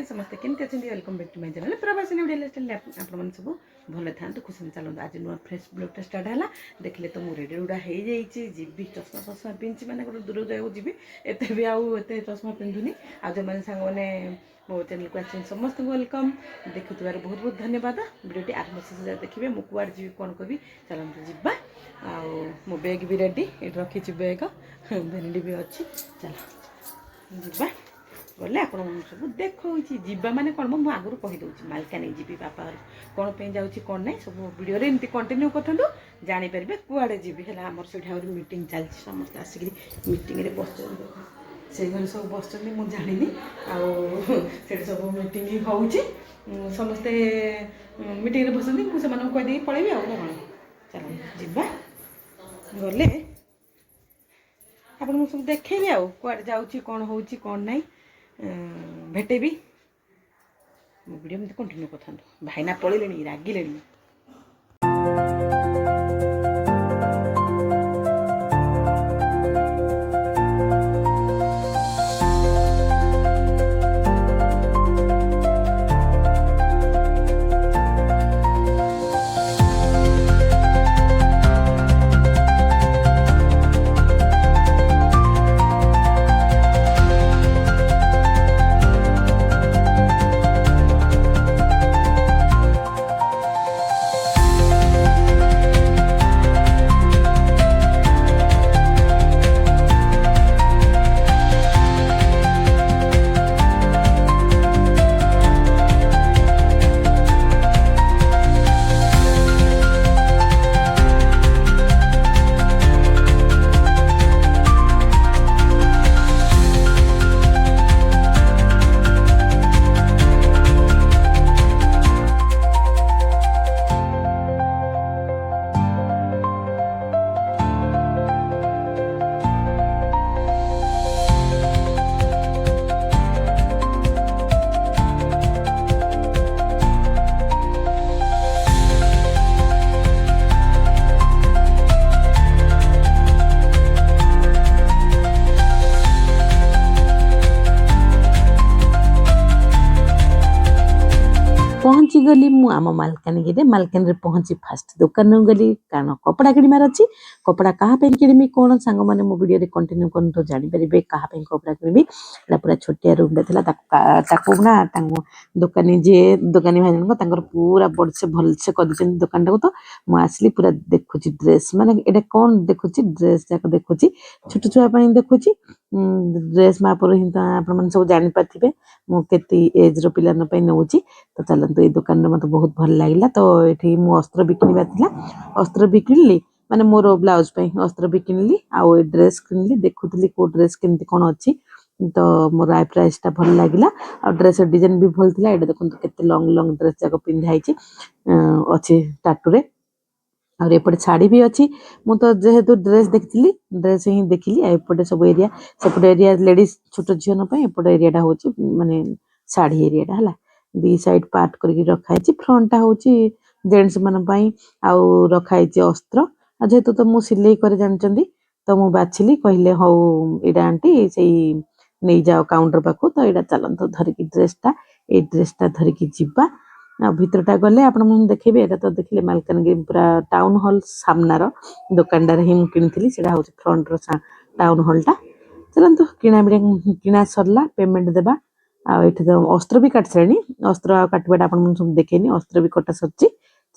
समस्ते केमती अच्छा welcome back to my channel प्रवासी वीडियो आप सब भले था खुशी चलते आज नुआ फ्रेश ब्लॉगटा स्टार्ट है देखिले तो मुझे रेडी रुड़ा हो जाइए जी चश्मा चश्मा पिंधि मैंने गोटे दूर जाऊँ जी एत भी आते चश्मा पिंधुनी आज जो मैंने सांग मैंने मो चैनल को आस समस्त वेलकम देखुवर बहुत बहुत धन्यवाद वीडियो आरंभ शेष देखिए मुझे कुआड़ जी कौन कह चलते जीवा मो बैग भी रेडी ये रखी बैग भेंडी भी अच्छी चलो जीवा गले आप सब देखा जीवा मैंने कौन मुझे आगुरी कहीदे मालकानी जी बापा कौन पे जाऊँगी कौन ना सब वीडियो एमती कंटिन्यू करूँ जापर कुआड़े जी है आम से मीटिंग चलती समस्त आसिक मीटिंग बस से घर सब बस मुझे जानी आठ सब मीटिंग हो समस्ते मीटिंग बसती मुझे कहीदे पलैबी आ कौन चलो जीवा गले आप सब देखेबी आड़ जाऊँगी कौन हो कौन ना भेटेबी मो वीडियो में कंटिन्यू करता भाईना पलैले रागिले पहुँची गली मु आम मालकानगिरी मालकानगिरी पहुँची फास्ट दुकान गली कारण कपड़ा किणवार अच्छी कपड़ा क्या किणमी कौन सांग मैंने मो वीडियो कंटिन्यू कर तो जापर क्या कपड़ा किणवी पूरा छोटिया रूम ना दुकानी जी दुकानी भाई जन पूरा बड़से भलसे कर दुकान टाक तो मुझे आसली पूरा देखुची ड्रेस माने ये कौन देखुची ड्रेस जाक देखुची छोट छुआ देखुची ड्रेस मापर ही आप सब जापारे मुझे एज रा नौची तो चलते ये दुकान में मतलब बहुत भल लगे तो ये अस्त्र भी किणवार अस्त्र भी किणली माने मोर ब्लाउज अस्त्र भी किणली आउ ड्रेस किणली देखुली को ड्रेस केमती कौन अच्छी तो मोर आई प्राइसटा भल लगे आ ड्रेस डिजाइन भी भल था ये देखो केते लंग लंग ड्रेस जाक पिंधाई अच्छी टाटू और एपटे शाढ़ी भी अच्छी मुझे जेहेतु ड्रेस देखी ड्रेस ही देखिली एपटे सब एरिया सेपटे एरिया लेडीज छोट झील एपटे एरिया हूँ माने शाढ़ी एरिया है दी साइड पार्ट करके रखाई फ्रंटा हूँ जेंट्स मान आउ रखाई अस्त्र जेहेतु तो मुझे सिलाई कर जानते तो मुझे बाछिली कहले हौ यहाँ आंटी से नहीं जाओ काउंटर पाखु तो यहाँ चलत धरिकी ड्रेसटा ये ड्रेसटा धरिकी जीवा भितरटा गले आप देखेबे एटा तो देखिले मालकानगिरी पूरा टाउन हॉल सामनार दुकानदार ही किनी से फ्रंट रो टाउन हॉलटा चलते किना सरला पेमेंट देबा आठ तो अस्त्र भी काट सारे अस्त्र काटवाटा आप सब देखेनी अस्त्र भी कटा सर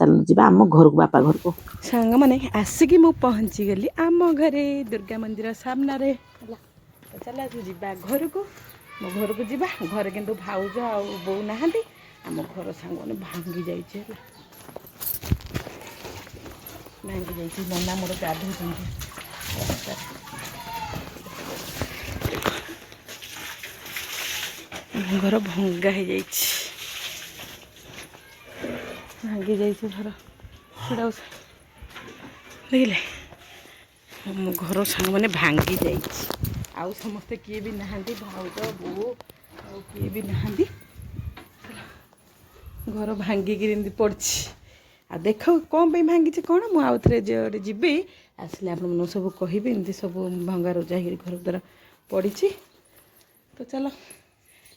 चलो जी आम घर को बापा घर को सांग मैंने आसिकी मु पहुँची गली आम घरे दुर्गा मंदिर सामने चल जा घर को मो घर को जीवा घर किंतु भाउज आ बो ना आम घर सांग मैंने भांगी जाइए भांगी जाइए नना मोर गाधो घर भंगा हो जाइए भांगी जाइए घर छुड़ा देखिले मो घर सांग मैंने भांगी जाइए आउ समस्ते किए भी नहांती भाउज बो किए भी नहांती घर भांगिकी पड़ी आ देख कौन पे भांगी कौन मुझे जो जी आसले आप सब कहे एमती सब भंगा रुजा घर द्वारा पड़ी तो चलो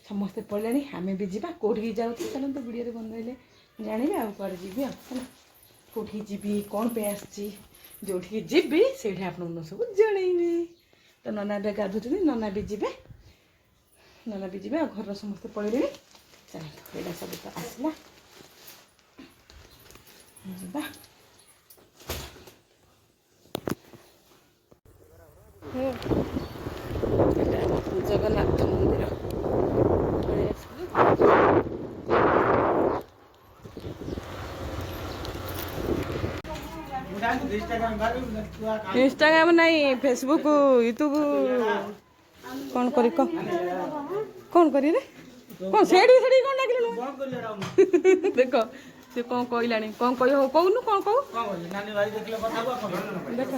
ସମସ୍ତେ ପଳେଇଲେଣି ଆମେ ବି ଯିବା କୋଉଠିକି ଯାଉଛୁ ଚାଲନ୍ତୁ ଭିଡ଼ିଓରେ ବନେଇଲେ ଜାଣିବେ ଆଉ କୁଆଡ଼େ ଯିବି ଆଉ ହେଲା କୋଉଠିକି ଯିବି କ'ଣ ପାଇଁ ଆସିଛି ଯୋଉଠିକି ଯିବି ସେଇଠି ଆପଣଙ୍କୁ ସବୁ ଜଣେଇବି ତ ନନା ଏବେ ଗାଧୁଛନ୍ତି ନନା ବି ଯିବେ ଆଉ ଘରର ସମସ୍ତେ ପଳେଇଲେଣି ଚାଲନ୍ତୁ ଏଇଟା ସବୁ ତ ଆସିଲା ଯିବା ଜଗନ୍ନାଥ ମନ୍ଦିର ପଳେଇ ଆସିଲୁ ଇନଷ୍ଟାଗ୍ରାମ ନାହିଁ ଫେସବୁକ୍ ୟୁଟ୍ୟୁବ କ'ଣ କରି କ'ଣ କରିରେ କ'ଣ ସେଠି କ'ଣ ଡାକିଲୁ ଦେଖ ସେ କ'ଣ କହିଲାଣି କ'ଣ କହି ହଉ କହୁନୁ କ'ଣ କହୁ ଦେଖ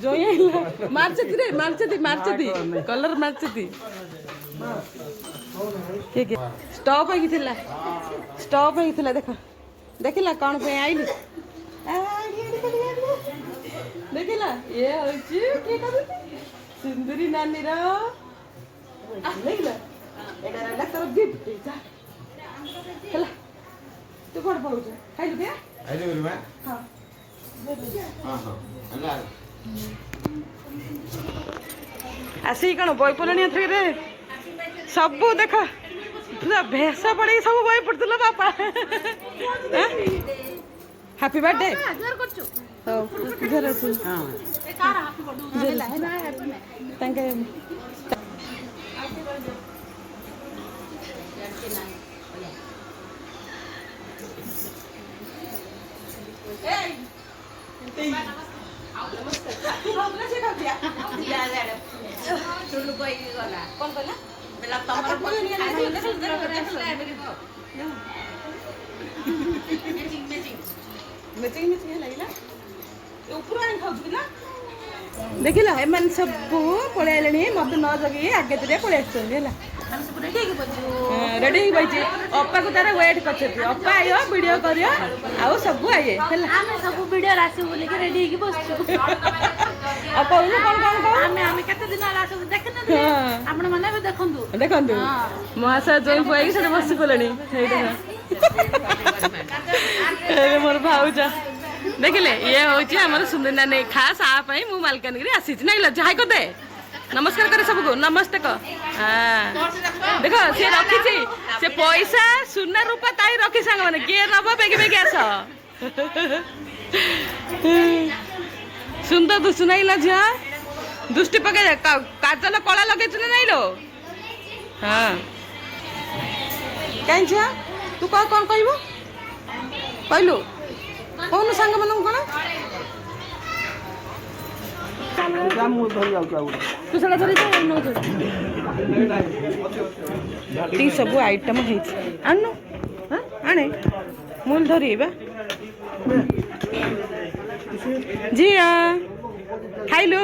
ଜଇଁ ମାର୍ଚତି ରେ ମାର୍ଚତି କଲର ମାର୍ଚତି ଷ୍ଟପ୍ ହେଇଥିଲା ଦେଖ ଦେଖିଲା କ'ଣ ପାଇଁ ଆଇଲି ଦେଖିଲା ଇଏ ହଉଛି କିଏ କରୁଛି ସୁନ୍ଦରୀ ନାନୀର ଦେଖିଲା ଏଇଟା ରହିଲା ତୋର ଗିଫ୍ଟ ହେଲା ତୁ କ'ଣ ପଢ଼ୁଛୁ ଖାଇଲୁ କି ଆସିକି କ'ଣ ବହି ପଡ଼ିଲାଣି ଏଥିରେ ସବୁ ଦେଖ ପୁରା ଭେଷ ପଡ଼ିକି ସବୁ ବହି ପଡ଼ୁଥିଲ ବାପା ହାପି ବାର୍ଥଡେ ହଉ ଝିଅର ଅଛି ତାଙ୍କେ ଦେଖିଲା ଏମାନେ ସବୁ ପଳେଇ ଆଇଲେଣି ମତେ ନ ଜଗି ଆଗେ ପଳେଇ ଆସିଛନ୍ତି ହେଲା ରେଡି ହେଇକି ବଇଛି ଅପାକୁ ତାର ୱେଟ୍ କରିଛନ୍ତି ଅପା ଆଇବ ଭିଡିଓ କରିବ ଆଉ ସବୁ ଆଇବେ ହେଲା ଆମେ ସବୁ ଭିଡିଓରେ ଆସିବୁ ବୋଲିକି ରେଡି ହେଇକି ବସିଛୁ ଆଉ କହୁନୁ କ'ଣ ଆମେ କେତେ ଦିନ ହେଲା ସବୁ ଦେଖିନାହାନ୍ତି ଆପଣ ମାନେ ଏବେ ଦେଖନ୍ତୁ ମହାଶୟ ଜୋଇ ପୁଆଇକି ସେଠି ବସି ପଡ଼ିଲେଣି ମୋର ଭାଉଜ ଦେଖିଲେ ଇଏ ହଉଛି ଆମର ସୁନ୍ଦରୀ ନାନୀ ଖାସ୍ ଆ ପାଇଁ ମୁଁ ମାଲକାନଗିରି ଆସିଛି ନାଇଁ ଯାହା କରିଦେ ନମସ୍କାର କରେ ସବୁକୁ ନମସ୍ତେ କହ ଦେଖ ସେ ରଖିଛି ସେ ପଇସା ସୁନା ରୂପା ତାଇ ରଖି ସାଙ୍ଗମାନେ କିଏ ନବ ବେଗି ଆସ ସୁନ୍ଦର ଦୁଷୁ ନାଇଁଲ ଝିଅ ଦୃଷ୍ଟି ପକେଇ କାଜଲ କଳା ଲଗେଇଛୁ ନା ନାଇଁ ଲୋ ହଁ କାହିଁ ଝିଅ ତୁ କହ କ'ଣ କହିବୁ କହିଲୁ କହୁନୁ ସାଙ୍ଗମାନଙ୍କୁ କ'ଣ ତୁ ସେଟା ଧରି ସବୁ ଆଇଟମ୍ ହେଇଛି ଆଣୁନୁ ଆଣେ ମୁଁ ଧରିବା ଝିଅ ଖାଇଲୁ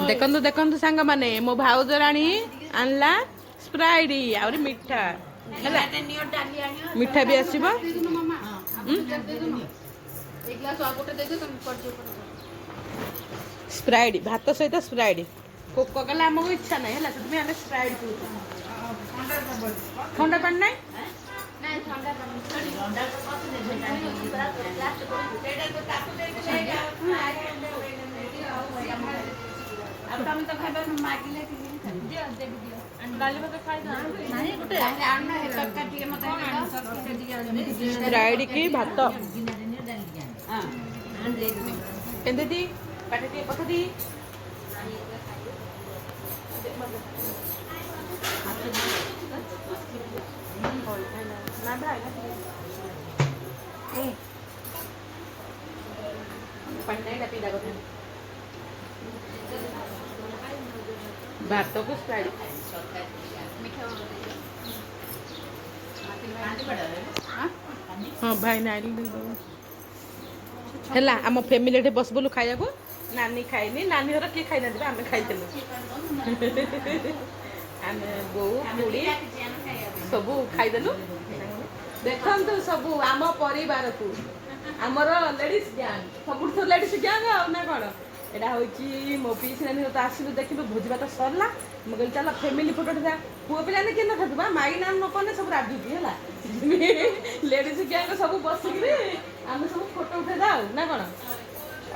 ଦେଖନ୍ତୁ ଦେଖନ୍ତୁ ସାଙ୍ଗମାନେ ମୋ ଭାଉଜ ରାଣୀ ଆଣିଲା ସ୍ପ୍ରାଇଟ୍ ଆହୁରି ମିଠା ହେଲା ମିଠା ବି ଆସିବ ସ୍ପ୍ରାଇଟ୍ ଭାତ ସହିତ ସ୍ପ୍ରାଇଟ୍ କୋକା କୋଲା ଆମକୁ ଇଚ୍ଛା ନାହିଁ ହେଲା ସେଥିପାଇଁ ଆମେ ସ୍ପ୍ରାଇଟ୍ ପିଉଛୁ ଥଣ୍ଡା ପାଣି ନାହିଁ ସ୍ପ୍ରାଇଟ୍ କି ଭାତ କେମିତି ପାଟି ଟିକେ ପକେଇ ଭାତକୁ ସ୍ପ୍ରାଇଟ୍ ହଁ ଭାଇ ନାଇଲି ହେଲା ଆମ ଫ୍ୟାମିଲି ଏଠି ବସିବୁଲୁ ଖାଇବାକୁ ନାନୀ ଖାଇନି ନାନୀ ଘର କିଏ ଖାଇନାହାନ୍ତି ଆମେ ଖାଇଥିଲୁ ଆମେ ବୋଉ ବୁଢ଼ୀ ସବୁ ଖାଇଦେଲୁ ଦେଖନ୍ତୁ ସବୁ ଆମ ପରିବାରକୁ ଆମର ଲେଡିଜ୍ ଗ୍ୟାଙ୍ଗ ସବୁଠୁ ଲେଡିଜ୍ ଗ୍ୟାଙ୍ଗ ଆଉ ନା କ'ଣ ଏଇଟା ହେଉଛି ମୋ ପିଇସି ନାନୀ ତ ଆସିଲୁ ଦେଖିଲୁ ଭୋଜି ଭାତ ସରିଲା ମୁଁ କହିଲି ଚାଲ ଫ୍ୟାମିଲି ଫଟୋ ଉଠେଇବା ପୁଅ ପିଲାମାନେ କିଏ ନଥାନ୍ତୁ ବା ମାଇ ନାମ ନ କଲେ ସବୁ ରାଜୁଛି ହେଲା ଲେଡିଜ୍ ଗ୍ୟାଙ୍ଗ ସବୁ ବସିକିରି ଆମେ ସବୁ ଫଟୋ ଉଠେଇଦା ଆଉ ନା କ'ଣ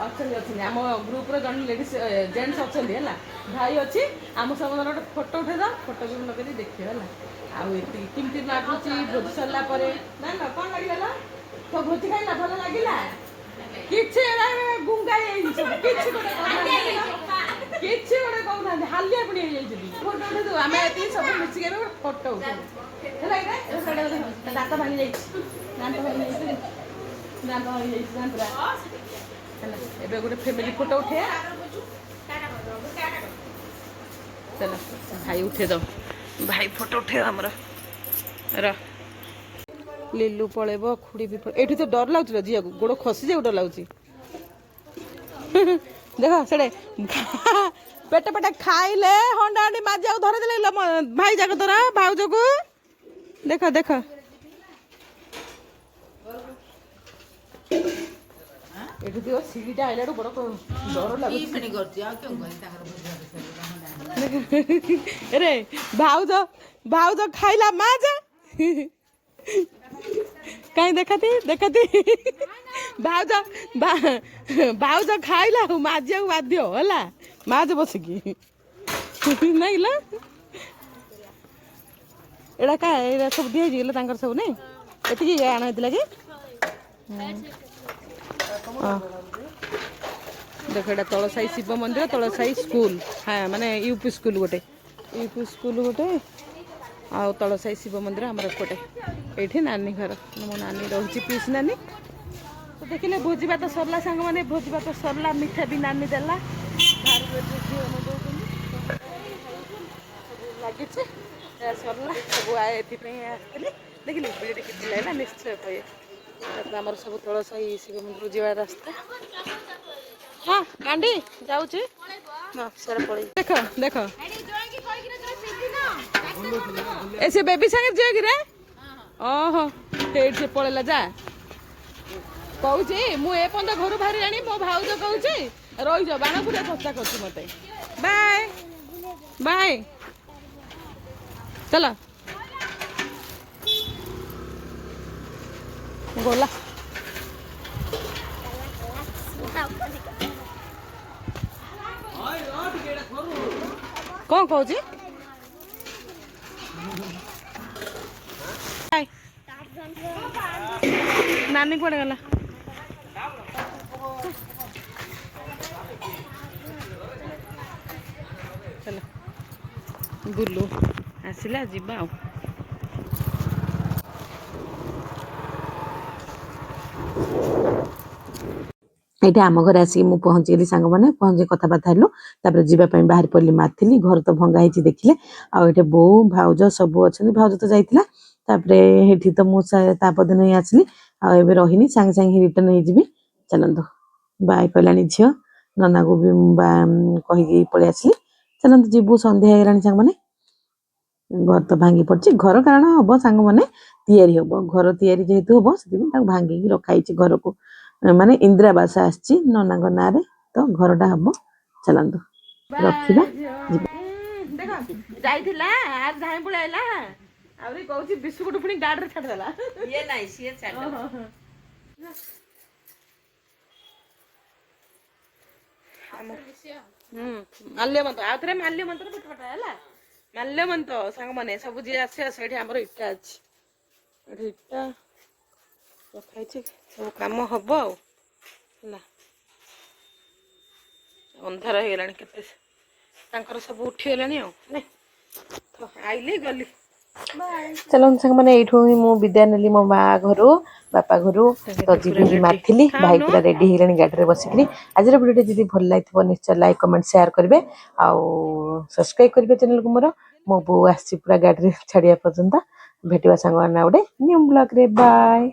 ଅଛନ୍ତି ଆମ ଗ୍ରୁପ୍ର ଜଣେ ଲେଡିଜ୍ ଜେଣ୍ଟସ୍ ଅଛନ୍ତି ହେଲା ଭାଇ ଅଛି ଆମ ସମସ୍ତଙ୍କର ଗୋଟେ ଫଟୋ ଉଠେଇଦା ଫଟୋ ବି ଲଗେଇ ଦେଖିବା ହେଲା ଆଉ ଏତିକି କେମିତି ଲାଗୁଛି ଭୋଜି ସରିଲା ପରେ ନା କ'ଣ ଲାଗିଲା ତ ଭୋଜି ଖାଇଲା ଭଲ ଲାଗିଲା କିଛି ଗୁଙ୍ଗାଇ ହେଇଛି କିଛି ଗୋଟେ କହୁନାହାନ୍ତି ହାଲିଆ ପୁଣି ହେଇଯାଇଛନ୍ତି ଫଟୋ ଉଠେଇଦେବୁ ଆମେ ଏତିକି ସବୁ ମିଶିକି ଏବେ ଗୋଟେ ଫଟୋ ଉଠେଇବୁ ହେଲା ଦାନ୍ତ ଭାଙ୍ଗି ଯାଇଛି ଦାନ୍ତ ଭାଙ୍ଗି ଯାଇଛି ଦାନ୍ତରା ହେଲା ଏବେ ଗୋଟେ ଫ୍ୟାମିଲି ଫଟୋ ଉଠେଇବା ଚାଲ ଭାଇ ଉଠେଇଦବ ଭାଇ ଫଟୋ ଉଠେଇବ ଆମର ର ଲିଲୁ ପଳେଇବ ଖୁଡ଼ି ବି ଏଇଠି ତ ଡର ଲାଗୁଛି ଝିଅକୁ ଗୋଡ଼ ଖସିଯାଉ ଡର ଲାଗୁଛି ଦେଖ ସେଡ଼େ ପେଟ ପେଟ ଖାଇଲେ ହଣ୍ଡା ହାଣ୍ଡି ମାଜିବାକୁ ଧରିଦେଲେ ଭାଇ ଯାକ ଧର ଭାଉଜକୁ ଦେଖ ଦେଖ ଏଠି ଦିଅ ସିଡ଼ିଟା ଆଇଲାଠୁ ବଡ଼ ଡର ଲାଗୁଛି ରେ ଭାଉଜ ଖାଇଲା ମା ଯା କାହିଁ ଦେଖାତି ଭାଉଜ ଖାଇଲା ଆଉ ମାଜିବାକୁ ବାଧ୍ୟ ହେଲା ମାଜ ବସିକି ନାଇଁଲ ଏଇଟା କା ଏଇଟା ସବୁ ଦିଆହେଇଛି ତାଙ୍କର ସବୁ ନାଇଁ ଏତିକି ଆଣା ହେଇଥିଲା କି ଦେଖ ଏଇଟା ତଳସାହି ଶିବ ମନ୍ଦିର ତଳସାହି ସ୍କୁଲ ହଁ ମାନେ ୟୁପି ସ୍କୁଲ ଗୋଟେ ଆଉ ତଳସାହି ଶିବ ମନ୍ଦିର ଆମର ଏପଟେ ଏଇଠି ନାନୀ ଘର ମୋ ନାନୀ ରହୁଛି ପିଇସି ନାନୀ ତ ଦେଖିଲେ ଭୋଜି ଭାତ ସରିଲା ସାଙ୍ଗମାନେ ଭୋଜି ଭାତ ସରିଲା ମିଠା ବି ନାନୀ ଦେଲା ଲାଗିଛି ସରିଲା ସବୁ ଏଥିପାଇଁ ଆସିଥିଲି ଦେଖିଲି ଭିଡ଼ିଓଟି କିଛି ଲାଗିଲା ନିଶ୍ଚୟ କହିବେ ତାପରେ ଆମର ସବୁ ତଳସାହି ଶିବ ମନ୍ଦିର ଯିବା ରାସ୍ତା ହଁ କାଣ୍ଡି ଯାଉଛି ହଁ ସାର୍ ପଳେଇ ଦେଖ ଏ ସେ ବେବି ସାଙ୍ଗରେ ଯିବ କି ରେ ଓହୋ ସେଇଠି ସେ ପଳେଇଲା ଯା କହୁଛି ମୁଁ ଏ ପର୍ଯ୍ୟନ୍ତ ଘରୁ ବାହାରିଲାଣି ମୋ ଭାଉଜ କହୁଛି ରହିଯାଅ ବାଣପୁରିଆ ଚର୍ଚ୍ଚା କରୁଛି ମତେ ବାଏ ବାଏ ଚାଲ ଗଲା କ'ଣ କହୁଛି ନାନୀ କୁଆଡ଼େ ଗଲା ଚାଲ ବୁଲୁ ଆସିଲା ଯିବା ଆଉ ଏଇଠି ଆମ ଘରେ ଆସିକି ମୁଁ ପହଞ୍ଚିଗଲି ସାଙ୍ଗମାନେ ପହଞ୍ଚି କଥାବାର୍ତ୍ତା ହେଲୁ ତାପରେ ଯିବା ପାଇଁ ବାହାରି ପଡ଼ିଲି ମାଥିଲି ଘର ତ ଭଙ୍ଗା ହେଇଛି ଦେଖିଲେ ଆଉ ଏଠି ବୋଉ ଭାଉଜ ସବୁ ଅଛନ୍ତି ଭାଉଜ ତ ଯାଇଥିଲା ତାପରେ ଏଠି ତ ମୁଁ ତା ପରଦିନ ହିଁ ଆସିଲି ଆଉ ଏବେ ରହିନି ସାଙ୍ଗେ ସାଙ୍ଗେ ରିଟର୍ନ ହେଇଯିବି ଚାଲନ୍ତୁ ବାଏ କହିଲାଣି ଝିଅ ନନାକୁ ବି କହିକି ପଳେଇ ଆସିଲି ଚାଲନ୍ତୁ ଯିବୁ ସନ୍ଧ୍ୟା ହେଇଗଲାଣି ସାଙ୍ଗମାନେ ଘର ତ ଭାଙ୍ଗି ପଡ଼ିଛି ଘର କାରଣ ହବ ସାଙ୍ଗମାନେ ତିଆରି ହବ ଘର ତିଆରି ଯେହେତୁ ହବ ସେଥିପାଇଁ ତାକୁ ଭାଙ୍ଗିକି ରଖା ହେଇଛି ଘରକୁ ମାନେ ଇନ୍ଦିରାବାସ ଆସିଛି ନନାଙ୍କ ନାଁରେ ତ ଘରଟା ହବ ଚାଲନ୍ତୁ ରଖିବା ଦେଖ ଯାଇଥିଲା ଆର ଧାଇଁ ପଳେଇଲା ଆହୁରି କହୁଛି ବିସ୍କୁଟ ପୁଣି ଗାଡ଼ିରେ ଛାଡ଼ିଦେଲା ଇଏ ନାଇଁ ସିଏ ମାଲ୍ୟବନ୍ତ ଆଉ ଥରେ ମାଲ୍ୟବନ୍ତର ପିଠାଟା ହେଲା ମାଲ୍ୟବନ୍ତ ସାଙ୍ଗମାନେ ସବୁ ଯିଏ ଆସିବା ସେଇଠି ଆମର ଇଟା ଅଛି ଏଠି ଇଟା ରଖା ହେଇଛି ସବୁ କାମ ହବ ଆଉ ହେଲା ଅନ୍ଧାର ହେଇଗଲାଣି କେତେ ତାଙ୍କର ସବୁ ଉଠିଗଲାଣି ଆଉ ଆଇଲି ଗଲି ଚାଲନ୍ତୁ ସାଙ୍ଗମାନେ ଏଇଠୁ ହିଁ ମୁଁ ବିଦାୟ ନେଲି ମୋ ମା ଘରୁ ବାପା ଘରୁ ତ ଯିବି ମାଥିଲି ଭାଇ ପୁରା ରେଡି ହେଇଗଲାଣି ଗାଡ଼ିରେ ବସିକିରି ଆଜିର ଭିଡ଼ିଓଟି ଯଦି ଭଲ ଲାଗିଥିବ ନିଶ୍ଚୟ ଲାଇକ୍ କମେଣ୍ଟ ସେୟାର କରିବେ ଆଉ ସବସ୍କ୍ରାଇବ୍ କରିବେ ଚ୍ୟାନେଲକୁ ମୋର ମୋ ବୋଉ ଆସିଛି ପୁରା ଗାଡ଼ିରେ ଛାଡ଼ିବା ପର୍ଯ୍ୟନ୍ତ ଭେଟିବା ସାଙ୍ଗମାନେ ଗୋଟେ ନ୍ୟୁ ବ୍ଲଗରେ ବାଏ।